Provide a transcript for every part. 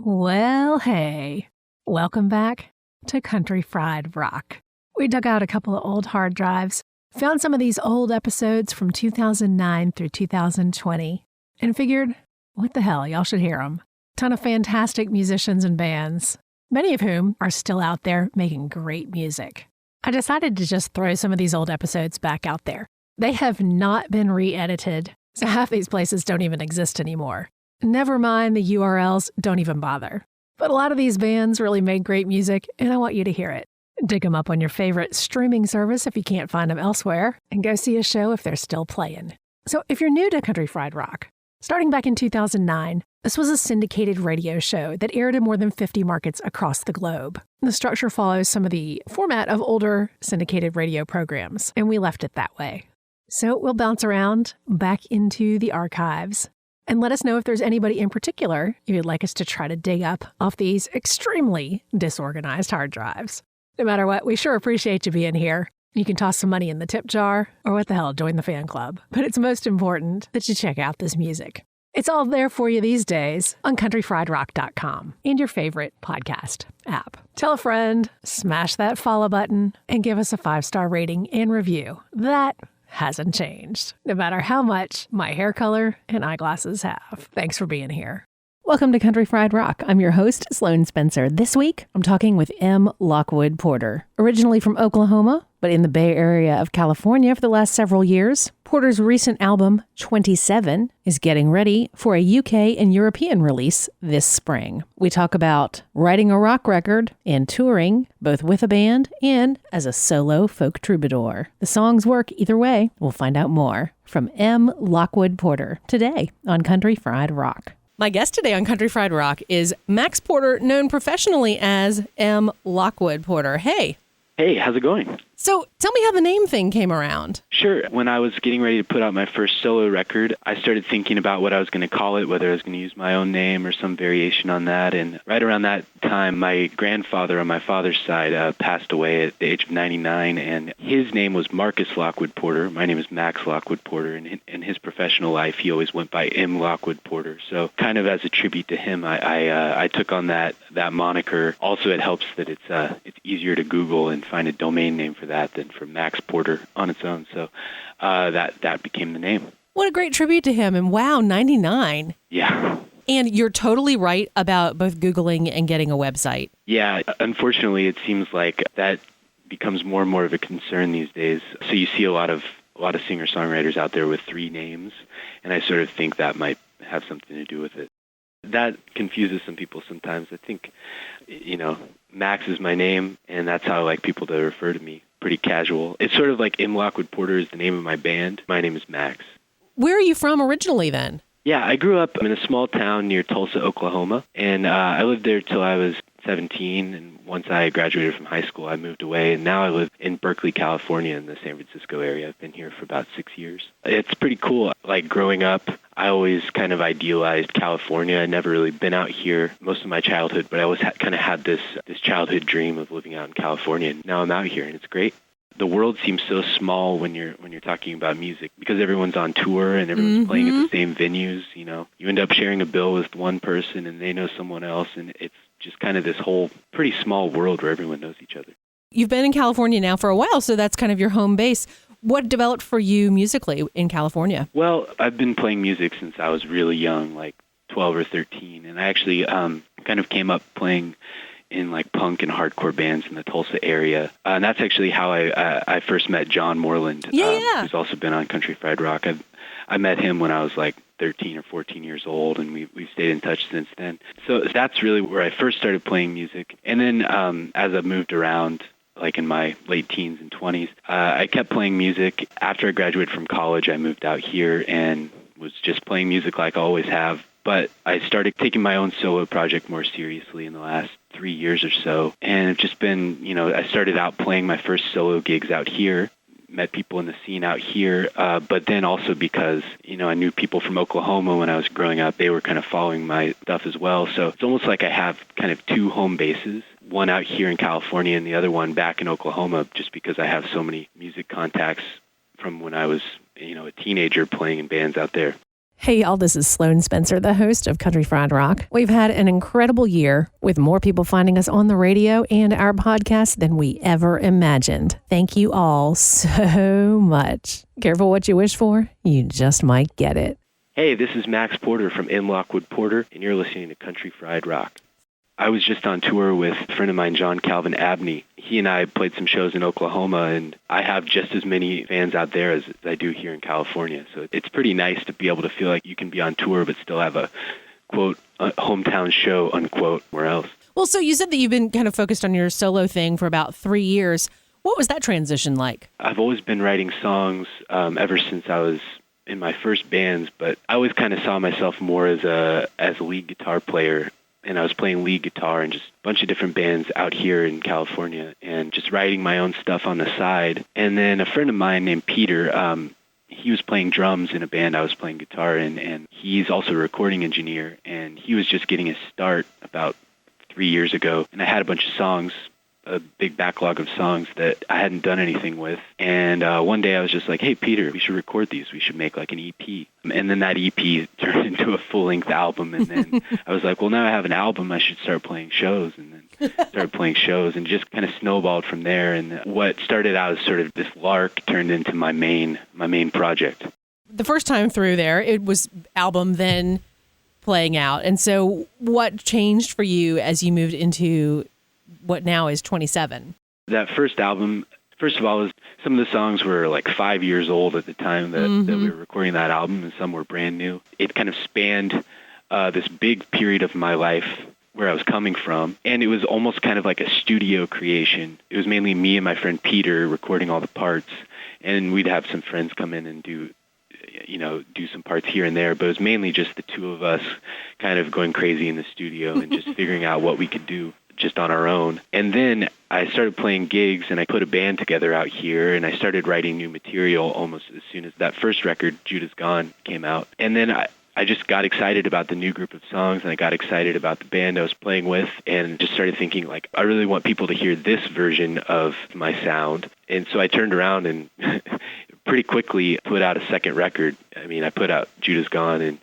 Well, hey, welcome back to Country Fried Rock. We dug out a couple of old hard drives, found some of these old episodes from 2009 through 2020, and figured, what the hell, y'all should hear them. Ton of fantastic musicians and bands, many of whom are still out there making great music. I decided to just throw some of these old episodes back out there. They have not been re-edited, so half these places don't even exist anymore. Never mind the URLs, don't even bother. But a lot of these bands really made great music, and I want you to hear it. Dig them up on your favorite streaming service if you can't find them elsewhere, and go see a show if they're still playing. So if you're new to Country Fried Rock, starting back in 2009, this was a syndicated radio show that aired in more than 50 markets across the globe. The structure follows some of the format of older syndicated radio programs, and we left it that way. So we'll bounce around back into the archives and let us know if there's anybody in particular you'd like us to try to dig up off these extremely disorganized hard drives. No matter what, we sure appreciate you being here. You can toss some money in the tip jar, or what the hell, join the fan club. But it's most important that you check out this music. It's all there for you these days on countryfriedrock.com and your favorite podcast app. Tell a friend, smash that follow button, and give us a 5-star rating and review. That hasn't changed, no matter how much my hair color and eyeglasses have. Thanks for being here. Welcome to Country Fried Rock. I'm your host, Sloane Spencer. This week, I'm talking with Lockwood Porter. Originally from Oklahoma, but in the Bay Area of California for the last several years, Porter's recent album, 27, is getting ready for a UK and European release this spring. We talk about writing a rock record and touring, both with a band and as a solo folk troubadour. The songs work either way. We'll find out more from Lockwood Porter today on Country Fried Rock. My guest today on Country Fried Rock is Max Porter, known professionally as Lockwood Porter. Hey. Hey, how's it going? So tell me how the name thing came around. Sure. When I was getting ready to put out my first solo record, I started thinking about what I was going to call it, whether I was going to use my own name or some variation on that. And right around that time, my grandfather on my father's side passed away at the age of 99, and his name was Marcus Lockwood Porter. My name is Max Lockwood Porter, and in his professional life, he always went by Lockwood Porter. So kind of as a tribute to him, I took on that moniker. Also, it helps that it's easier to Google and find a domain name for that than for Max Porter on its own. So that became the name. What a great tribute to him. And wow, 99. Yeah. And you're totally right about both Googling and getting a website. Yeah. Unfortunately, it seems like that becomes more and more of a concern these days. So you see a lot of singer-songwriters out there with 3 names, and I sort of think that might have something to do with it. That confuses some people sometimes. I think, Max is my name, and that's how I like people to refer to me. Pretty casual. It's sort of like Lockwood Porter is the name of my band. My name is Max. Where are you from originally then? Yeah, I grew up in a small town near Tulsa, Oklahoma, and I lived there till I was 17, and once I graduated from high school, I moved away, and now I live in Berkeley, California, in the San Francisco area. I've been here for about 6 years. It's pretty cool. Like, growing up, I always kind of idealized California. I'd never really been out here most of my childhood, but I always kind of had this childhood dream of living out in California, and now I'm out here, and it's great. The world seems so small when you're talking about music because everyone's on tour and everyone's playing at the same venues. You end up sharing a bill with one person and they know someone else, and it's just kind of this whole pretty small world where everyone knows each other. You've been in California now for a while, so that's kind of your home base. What developed for you musically in California? Well, I've been playing music since I was really young, like 12 or 13, and I actually kind of came up playing in like punk and hardcore bands in the Tulsa area. And that's actually how I first met John Moreland, who's also been on Country Fried Rock. I met him when I was like 13 or 14 years old, and we've stayed in touch since then. So that's really where I first started playing music. And then as I moved around, like in my late teens and 20s, I kept playing music. After I graduated from college, I moved out here and was just playing music like I always have. But I started taking my own solo project more seriously in the last 3 years or so. And it's just been, I started out playing my first solo gigs out here, met people in the scene out here, but then also because, I knew people from Oklahoma when I was growing up. They were kind of following my stuff as well. So it's almost like I have kind of 2 home bases, one out here in California and the other one back in Oklahoma, just because I have so many music contacts from when I was, a teenager playing in bands out there. Hey, y'all, this is Sloane Spencer, the host of Country Fried Rock. We've had an incredible year with more people finding us on the radio and our podcast than we ever imagined. Thank you all so much. Careful what you wish for. You just might get it. Hey, this is Max Porter from Lockwood Porter, and you're listening to Country Fried Rock. I was just on tour with a friend of mine, John Calvin Abney. He and I played some shows in Oklahoma, and I have just as many fans out there as I do here in California. So it's pretty nice to be able to feel like you can be on tour but still have a, quote, hometown show, unquote, where else. Well, so you said that you've been kind of focused on your solo thing for about 3 years. What was that transition like? I've always been writing songs ever since I was in my first bands, but I always kind of saw myself more as a lead guitar player. And I was playing lead guitar in just a bunch of different bands out here in California and just writing my own stuff on the side. And then a friend of mine named Peter, he was playing drums in a band I was playing guitar in, and he's also a recording engineer. And he was just getting his start about 3 years ago. And I had a bunch of songs, a big backlog of songs that I hadn't done anything with. And one day I was just like, hey, Peter, we should record these. We should make like an EP. And then that EP turned into a full-length album. And then I was like, well, now I have an album. I should start playing shows. And then started playing shows and just kind of snowballed from there. And what started out as sort of this lark turned into my main project. The first time through there, it was album, then playing out. And so what changed for you as you moved into what now is 27? That first album, first of all, some of the songs were like 5 years old at the time that we were recording that album, and some were brand new. It kind of spanned this big period of my life where I was coming from, and it was almost kind of like a studio creation. It was mainly me and my friend Peter recording all the parts, and we'd have some friends come in and do some parts here and there, but it was mainly just the two of us kind of going crazy in the studio and just figuring out what we could do just on our own. And then I started playing gigs, and I put a band together out here, and I started writing new material almost as soon as that first record, Judah's Gone, came out. And then I just got excited about the new group of songs, and I got excited about the band I was playing with, and just started thinking, like, I really want people to hear this version of my sound. And so I turned around and pretty quickly put out a second record. I mean, I put out Judah's Gone in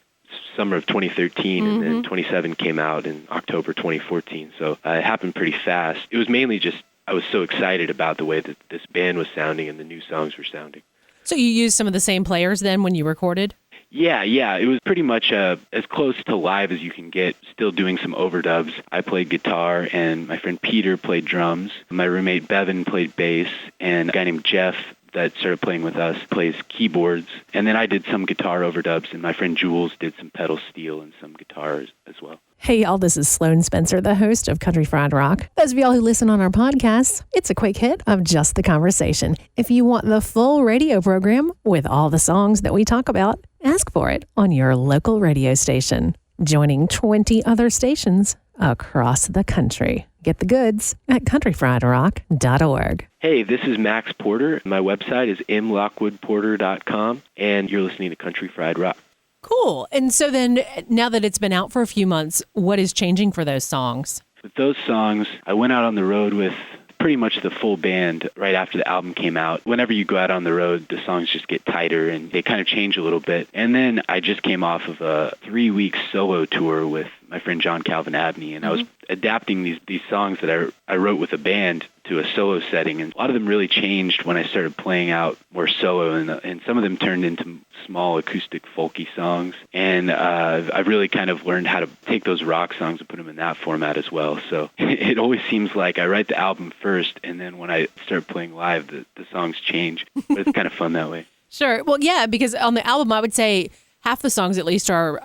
summer of 2013, and then 27 came out in October 2014. So it happened pretty fast. It was mainly just I was so excited about the way that this band was sounding and the new songs were sounding. So you used some of the same players then when you recorded? Yeah. It was pretty much as close to live as you can get, still doing some overdubs. I played guitar, and my friend Peter played drums. My roommate Bevan played bass, and a guy named Jeff that started playing with us plays keyboards. And then I did some guitar overdubs, and my friend Jules did some pedal steel and some guitars as well. Hey, y'all, this is Sloane Spencer, the host of Country Fried Rock. Those of y'all who listen on our podcasts, it's a quick hit of just the conversation. If you want the full radio program with all the songs that we talk about, ask for it on your local radio station, joining 20 other stations across the country. Get the goods at countryfriedrock.org. Hey, this is Max Porter. My website is mlockwoodporter.com, and you're listening to Country Fried Rock. Cool. And so then, now that it's been out for a few months, what is changing for those songs? With those songs, I went out on the road with pretty much the full band right after the album came out. Whenever you go out on the road, the songs just get tighter and they kind of change a little bit. And then I just came off of a 3-week solo tour with my friend John Calvin Abney, and I was adapting these songs that I wrote with a band to a solo setting, and a lot of them really changed when I started playing out more solo, and some of them turned into small acoustic folky songs, and I've really kind of learned how to take those rock songs and put them in that format as well. So it always seems like I write the album first, and then when I start playing live, the songs change, but it's kind of fun that way. Sure. Well, yeah, because on the album, I would say half the songs at least are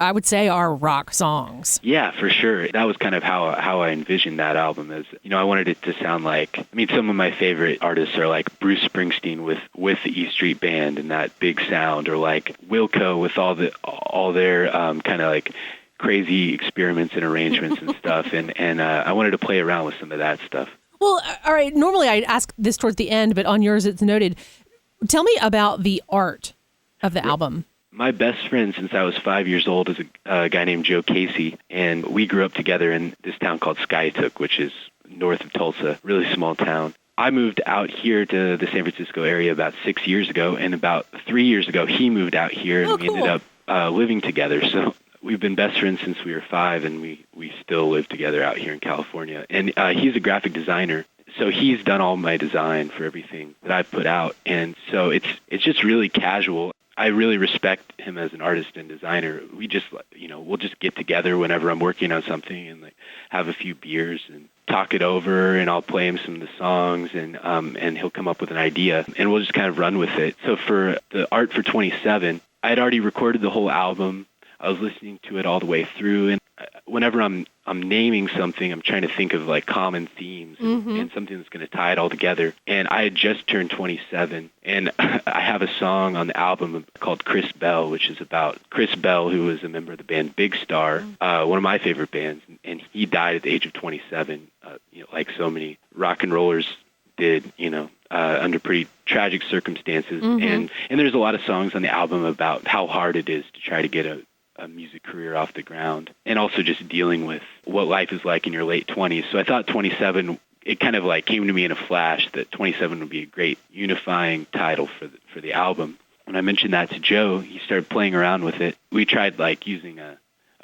rock songs. Yeah, for sure. That was kind of how I envisioned that album. As I wanted it to sound like, some of my favorite artists are like Bruce Springsteen with the E Street Band and that big sound, or like Wilco with all their kind of like crazy experiments and arrangements and stuff. And I wanted to play around with some of that stuff. Well, all right. Normally I'd ask this towards the end, but on yours it's noted. Tell me about the art of the album. My best friend since I was 5 years old is a guy named Joe Casey, and we grew up together in this town called Skiatook, which is north of Tulsa, really small town. I moved out here to the San Francisco area about 6 years ago, and about 3 years ago he moved out here, and we ended up living together. So we've been best friends since we were 5, and we still live together out here in California. And he's a graphic designer, so he's done all my design for everything that I've put out. And so it's just really casual. I really respect him as an artist and designer. We just, we'll just get together whenever I'm working on something and have a few beers and talk it over, and I'll play him some of the songs, and he'll come up with an idea, and we'll just kind of run with it. So for the art for 27, I had already recorded the whole album. I was listening to it all the way through, and whenever I'm naming something, I'm trying to think of common themes and something that's going to tie it all together. And I had just turned 27, and I have a song on the album called Chris Bell, which is about Chris Bell, who was a member of the band Big Star, one of my favorite bands, and he died at the age of 27, like so many rock and rollers did, under pretty tragic circumstances. And there's a lot of songs on the album about how hard it is to try to get a music career off the ground, and also just dealing with what life is like in your late 20s. So I thought 27, it kind of came to me in a flash that 27 would be a great unifying title for the album. When I mentioned that to Joe, he started playing around with it. We tried using a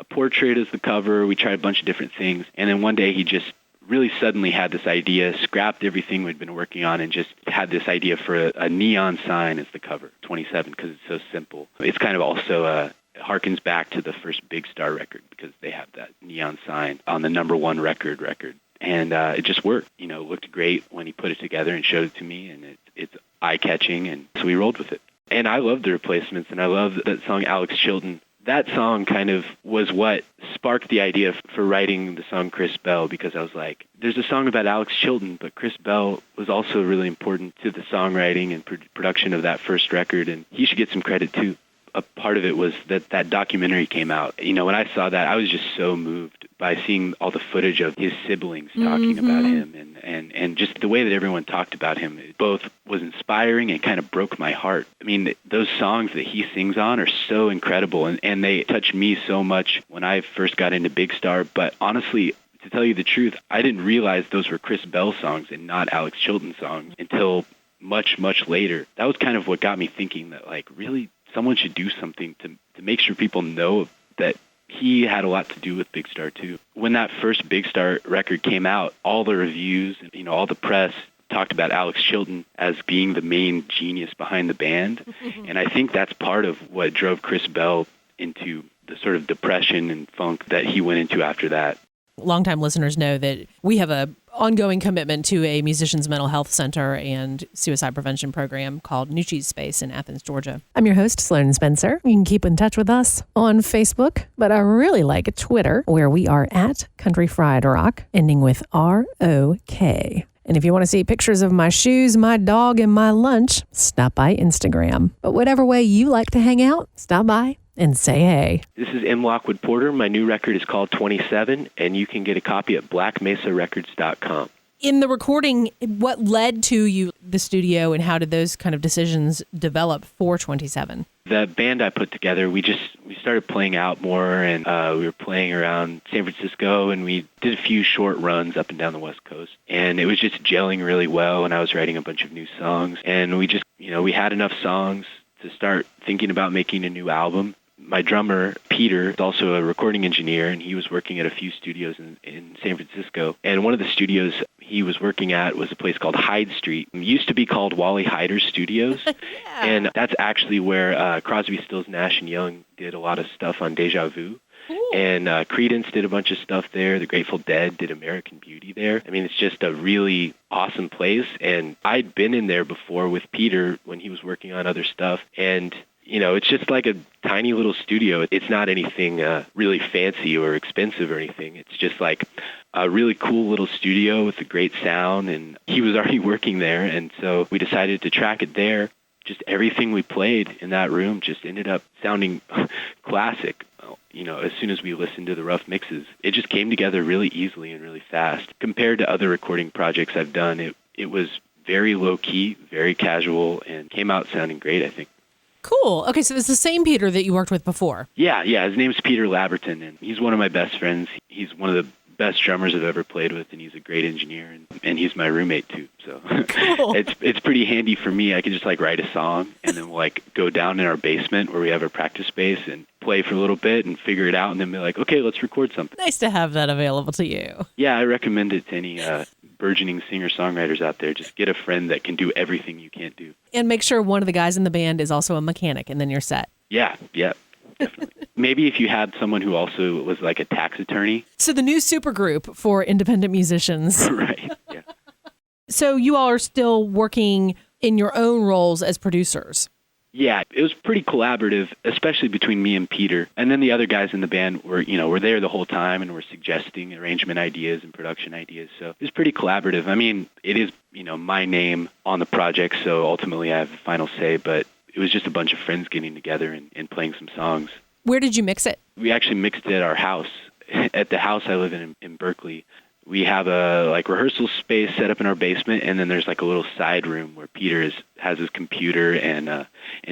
portrait as the cover. We tried a bunch of different things, and then one day he just really suddenly had this idea, scrapped everything we'd been working on, and just had this idea for a neon sign as the cover, 27, because it's so simple. It's kind of also it harkens back to the first Big Star record, because they have that neon sign on the #1 record. And it just worked. It looked great when he put it together and showed it to me, and it's eye-catching, and so we rolled with it. And I love the Replacements, and I love that song Alex Chilton. That song kind of was what sparked the idea for writing the song Chris Bell, because I was like, there's a song about Alex Chilton, but Chris Bell was also really important to the songwriting and production of that first record, and he should get some credit too. A part of it was that documentary came out. When I saw that, I was just so moved by seeing all the footage of his siblings talking about him, and just the way that everyone talked about him. It both was inspiring and kind of broke my heart. I mean, those songs that he sings on are so incredible, and they touched me so much when I first got into Big Star. But honestly, to tell you the truth, I didn't realize those were Chris Bell songs and not Alex Chilton songs until much, much later. That was kind of what got me thinking that, really, someone should do something to make sure people know that he had a lot to do with Big Star too. When that first Big Star record came out, all the reviews, all the press talked about Alex Chilton as being the main genius behind the band. And I think that's part of what drove Chris Bell into the sort of depression and funk that he went into after that. Longtime listeners know that we have a ongoing commitment to a musician's mental health center and suicide prevention program called New Cheese Space in Athens, Georgia. I'm your host, Sloane Spencer. You can keep in touch with us on Facebook, but I really like Twitter, where we are at Country Fried Rock, ending with ROK. And if you want to see pictures of my shoes, my dog, and my lunch, stop by Instagram. But whatever way you like to hang out, stop by and say hey. This is Lockwood Porter. My new record is called 27, and you can get a copy at blackmesarecords.com. In the recording, what led to the studio, and how did those kind of decisions develop for 27? The band I put together, we started playing out more, and we were playing around San Francisco, and we did a few short runs up and down the West Coast. And it was just gelling really well, and I was writing a bunch of new songs. And we just, we had enough songs to start thinking about making a new album. My drummer, Peter, is also a recording engineer, and he was working at a few studios in San Francisco. And one of the studios he was working at was a place called Hyde Street. It used to be called Wally Hyder's Studios. Yeah. And that's actually where Crosby, Stills, Nash & Young did a lot of stuff on Deja Vu. Ooh. And Creedence did a bunch of stuff there. The Grateful Dead did American Beauty there. I mean, it's just a really awesome place. And I'd been in there before with Peter when he was working on other stuff. And it's just like a tiny little studio. It's not anything really fancy or expensive or anything. It's just like a really cool little studio with a great sound, and he was already working there, and so we decided to track it there. Just everything we played in that room just ended up sounding classic. As soon as we listened to the rough mixes, it just came together really easily and really fast. Compared to other recording projects I've done, it was very low-key, very casual, and came out sounding great, I think. Cool. Okay, so it's the same Peter that you worked with before. Yeah. His name's Peter Laberton, and he's one of my best friends. He's one of the best drummers I've ever played with, and he's a great engineer, and he's my roommate too. So cool. It's pretty handy for me. I can just write a song, and then we'll go down in our basement where we have our practice space, play for a little bit and figure it out and then be like, okay, let's record something. Nice to have that available to you. Yeah, I recommend it to any burgeoning singer-songwriters out there. Just get a friend that can do everything you can't do. And make sure one of the guys in the band is also a mechanic, and then you're set. Yeah, definitely. Maybe if you had someone who also was like a tax attorney. So the new supergroup for independent musicians. Right, yeah. So you all are still working in your own roles as producers. Yeah, it was pretty collaborative, especially between me and Peter. And then the other guys in the band were there the whole time and were suggesting arrangement ideas and production ideas. So it was pretty collaborative. I mean, it is, my name on the project, so ultimately I have the final say, but it was just a bunch of friends getting together and playing some songs. Where did you mix it? We actually mixed it at our house. At the house I live in Berkeley. We have a rehearsal space set up in our basement, and then there's a little side room where Peter has his computer and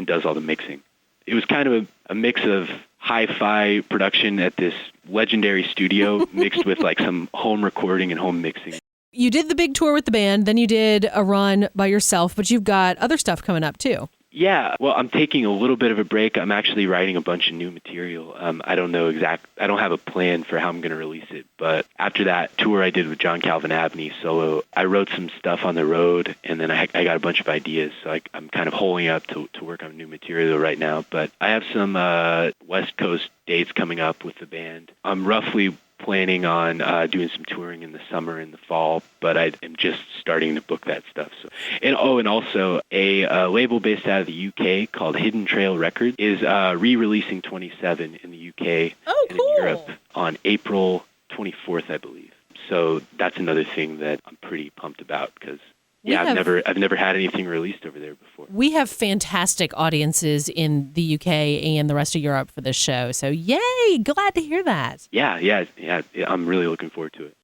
does all the mixing. It was kind of a mix of hi-fi production at this legendary studio mixed with some home recording and home mixing. You did the big tour with the band, then you did a run by yourself, but you've got other stuff coming up too. Yeah, well, I'm taking a little bit of a break. I'm actually writing a bunch of new material. I don't have a plan for how I'm going to release it, but after that tour I did with John Calvin Abney solo, I wrote some stuff on the road, and then I got a bunch of ideas, so I'm kind of holding up to work on new material right now, but I have some West Coast dates coming up with the band. I'm roughly planning on doing some touring in the summer and the fall, but I am just starting to book that stuff. So, and also a label based out of the UK called Hidden Trail Records is re-releasing 27 in the UK and in Europe on April 24th, I believe. So that's another thing that I'm pretty pumped about because I've never had anything released over there before. We have fantastic audiences in the UK and the rest of Europe for this show. So yay, glad to hear that. Yeah. I'm really looking forward to it.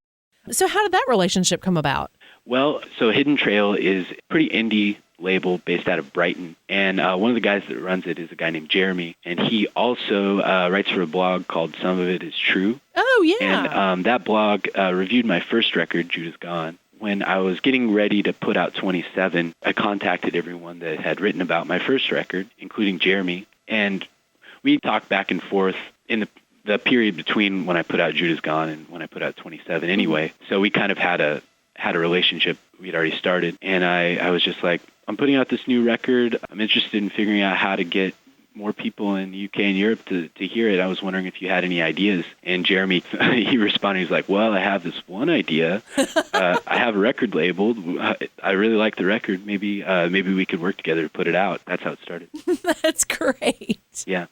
So how did that relationship come about? Well, so Hidden Trail is a pretty indie label based out of Brighton. And one of the guys that runs it is a guy named Jeremy. And he also writes for a blog called Some of It Is True. Oh, yeah. And that blog reviewed my first record, Judah's Gone. When I was getting ready to put out 27, I contacted everyone that had written about my first record, including Jeremy, and we talked back and forth in the period between when I put out Judah's Gone and when I put out 27 anyway. So we kind of had a relationship we'd already started, and I was just like, I'm putting out this new record. I'm interested in figuring out how to get more people in the UK and Europe to hear it. I was wondering if you had any ideas. And Jeremy, he responded, he's like, well, I have this one idea. I have a record labeled. I really like the record. Maybe we could work together to put it out. That's how it started. That's great. Yeah.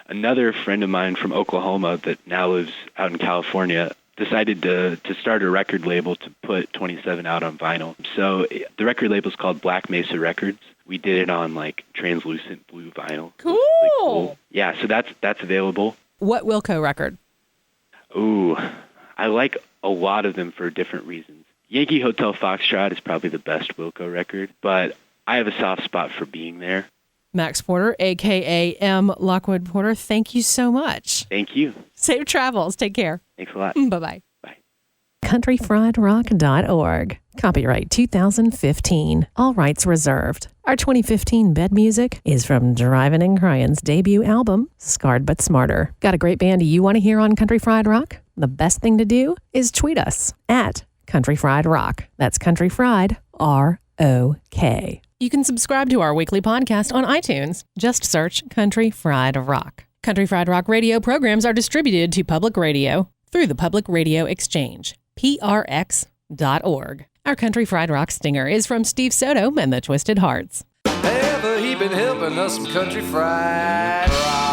Another friend of mine from Oklahoma that now lives out in California decided to start a record label to put 27 out on vinyl. So the record label is called Black Mesa Records. We did it on translucent blue vinyl. Cool. Really cool. Yeah, so that's available. What Wilco record? Ooh, I like a lot of them for different reasons. Yankee Hotel Foxtrot is probably the best Wilco record, but I have a soft spot for Being There. Max Porter, a.k.a. M. Lockwood Porter, thank you so much. Thank you. Safe travels. Take care. Thanks a lot. Bye-bye. Bye. countryfriedrock.org. Copyright 2015. All rights reserved. Our 2015 bed music is from Drivin' and Cryin's debut album, Scarred But Smarter. Got a great band you want to hear on Country Fried Rock? The best thing to do is tweet us at Country Fried Rock. That's Country Fried, R-O-K. You can subscribe to our weekly podcast on iTunes. Just search Country Fried Rock. Country Fried Rock radio programs are distributed to public radio through the Public Radio Exchange, prx.org. Our Country Fried Rock stinger is from Steve Soto and the Twisted Hearts. Ever he been helping us some country fried rock.